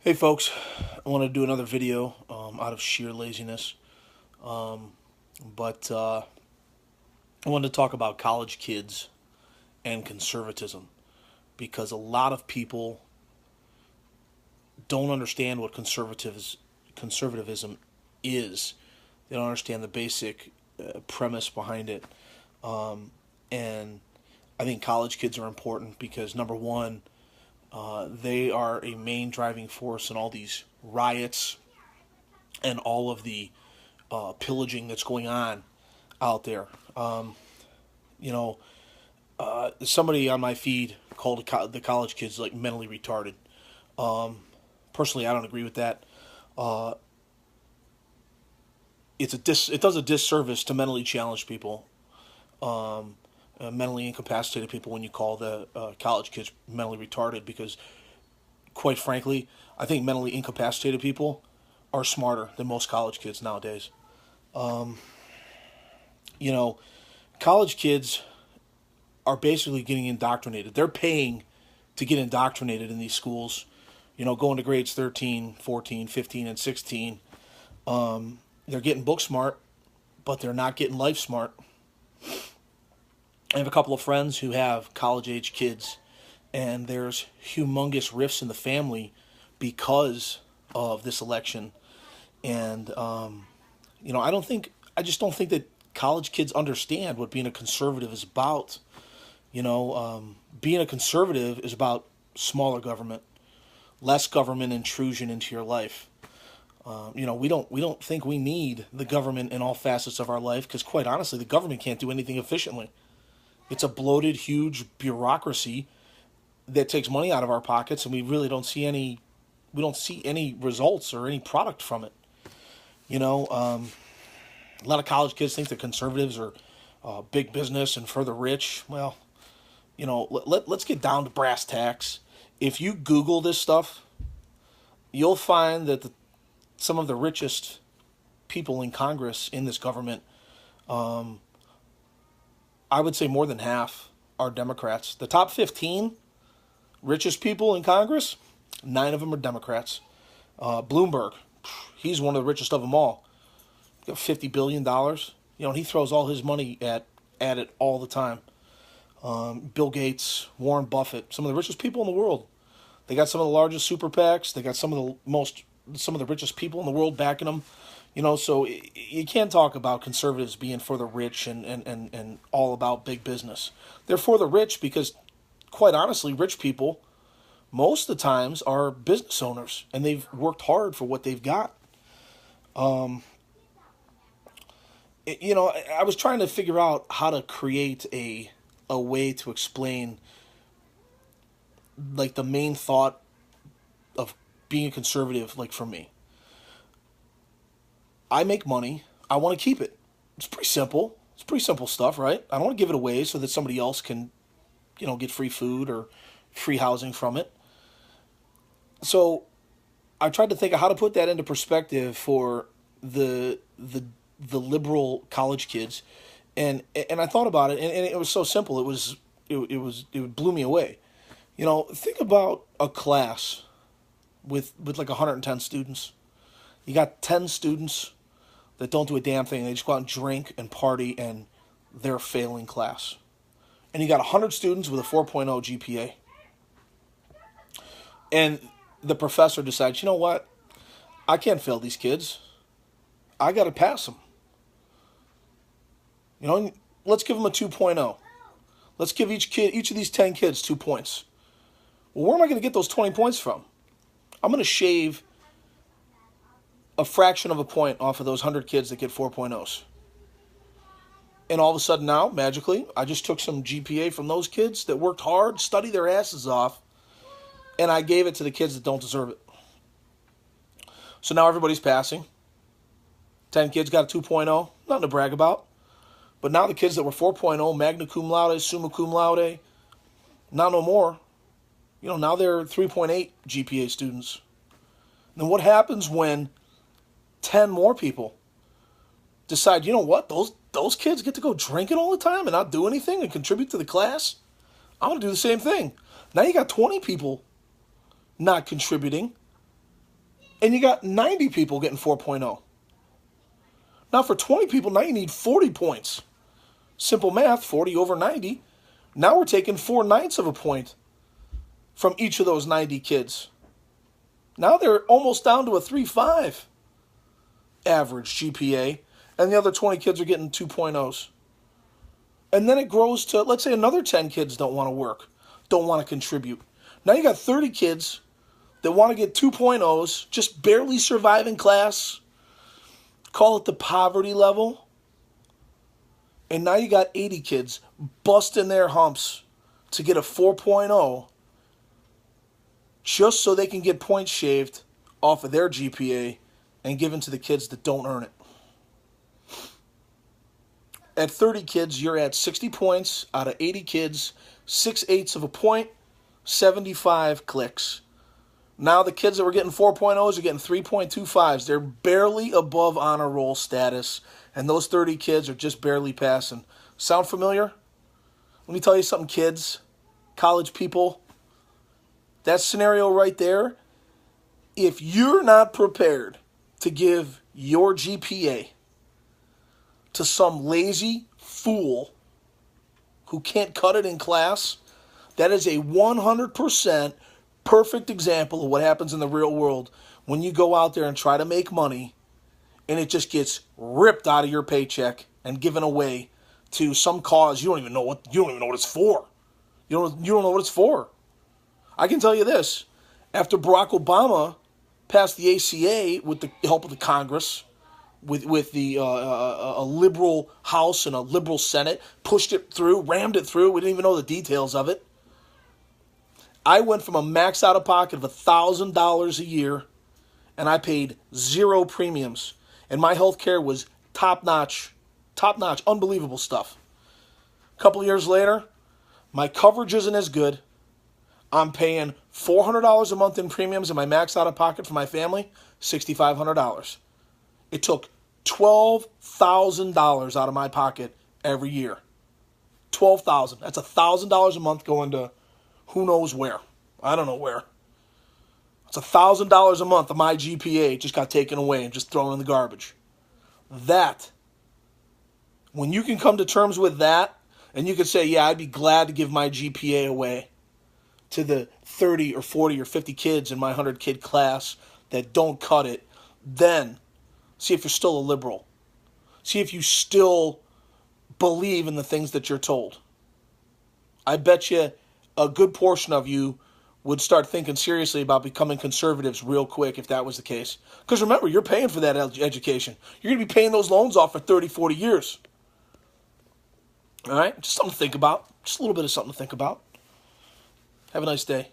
Hey folks, I want to do another video out of sheer laziness, but I wanted to talk about college kids and conservatism because a lot of people don't understand what conservatism is. They don't understand the basic premise behind it, and I think college kids are important because number one, they are a main driving force in all these riots and all of the pillaging that's going on out there. You know, Somebody on my feed called the college kids like mentally retarded. Personally, I don't agree with that. Uh, it does a disservice to mentally challenged people, mentally incapacitated people when you call the college kids mentally retarded because, quite frankly, I think mentally incapacitated people are smarter than most college kids nowadays. You know, College kids are basically getting indoctrinated. They're paying to get indoctrinated in these schools, going to grades 13, 14, 15, and 16. They're getting book smart, but they're not getting life smart. I have a couple of friends who have college age kids, and there's humongous rifts in the family because of this election. And, I just don't think that college kids understand what being a conservative is about. Being a conservative is about smaller government, less government intrusion into your life. We don't think we need the government in all facets of our life because, quite honestly, the government can't do anything efficiently. It's a bloated, huge bureaucracy that takes money out of our pockets, and we really don't see any. We don't see any results or any product from it. You know, a lot of college kids think that conservatives are big business and for the rich. Well, let's get down to brass tacks. If you Google this stuff, you'll find that some of the richest people in Congress in this government, I would say more than half, are Democrats. The top 15 richest people in Congress, 9 of them are Democrats. Bloomberg, he's one of the richest of them all. Got $50 billion. He throws all his money at it all the time. Bill Gates, Warren Buffett, some of the richest people in the world. They got some of the largest super PACs. They got some of the richest people in the world backing them. So you can't talk about conservatives being for the rich and all about big business. They're for the rich because, quite honestly, rich people most of the times are business owners and they've worked hard for what they've got. I was trying to figure out how to create a way to explain like the main thought of being a conservative, like for me. I make money. I want to keep it. It's pretty simple. It's pretty simple stuff, right? I don't want to give it away so that somebody else can, get free food or free housing from it. So I tried to think of how to put that into perspective for the liberal college kids, and I thought about it, and it was so simple. It blew me away. Think about a class with like 110 students. You got 10 students that don't do a damn thing. They just go out and drink and party, and they're failing class. And you got 100 students with a 4.0 GPA. And the professor decides, you know what? I can't fail these kids. I got to pass them. Let's give them a 2.0. Let's give each of these 10 kids 2 points. Well, where am I going to get those 20 points from? I'm going to shave a fraction of a point off of those 100 kids that get 4.0s. And all of a sudden now, magically, I just took some GPA from those kids that worked hard, studied their asses off, and I gave it to the kids that don't deserve it. So now everybody's passing. 10 kids got a 2.0, nothing to brag about. But now the kids that were 4.0, magna cum laude, summa cum laude, now no more. Now they're 3.8 GPA students. Then what happens when 10 more people decide, you know what, those kids get to go drinking all the time and not do anything and contribute to the class? I'm going to do the same thing. Now you got 20 people not contributing. And you got 90 people getting 4.0. Now for 20 people, now you need 40 points. Simple math, 40 over 90. Now we're taking 4/9 of a point from each of those 90 kids. Now they're almost down to a 3.5 average GPA, and the other 20 kids are getting 2.0s. And then it grows to, let's say another 10 kids don't want to work, don't want to contribute. Now you got 30 kids that want to get 2.0s, just barely survive in class, call it the poverty level. And now you got 80 kids busting their humps to get a 4.0 just so they can get points shaved off of their GPA and given to the kids that don't earn it. At 30 kids, you're at 60 points out of 80 kids, 6/8 of a point, 75 clicks. Now the kids that were getting 4.0s are getting 3.25s. They're barely above honor roll status, and those 30 kids are just barely passing. Sound familiar? Let me tell you something, kids, college people. That scenario right there, if you're not prepared to give your GPA to some lazy fool who can't cut it in class, that is a 100% perfect example of what happens in the real world when you go out there and try to make money and it just gets ripped out of your paycheck and given away to some cause you don't even know what it's for. You don't know what it's for. I can tell you this: after Barack Obama passed the ACA with the help of the Congress, with the a liberal House and a liberal Senate, pushed it through, rammed it through. We didn't even know the details of it. I went from a max out of pocket of $1,000 a year, and I paid 0 premiums, and my health care was top notch, unbelievable stuff. A couple of years later, my coverage isn't as good. I'm paying $400 a month in premiums, and my max out of pocket for my family, $6,500. It took $12,000 out of my pocket every year. $12,000. That's $1,000 a month going to who knows where. I don't know where. It's $1,000 a month of my GPA just got taken away and just thrown in the garbage. That, when you can come to terms with that, and you can say, yeah, I'd be glad to give my GPA away to the 30 or 40 or 50 kids in my 100-kid class that don't cut it, then see if you're still a liberal. See if you still believe in the things that you're told. I bet you a good portion of you would start thinking seriously about becoming conservatives real quick if that was the case. Because remember, you're paying for that education. You're going to be paying those loans off for 30, 40 years. All right? Just something to think about. Just a little bit of something to think about. Have a nice day.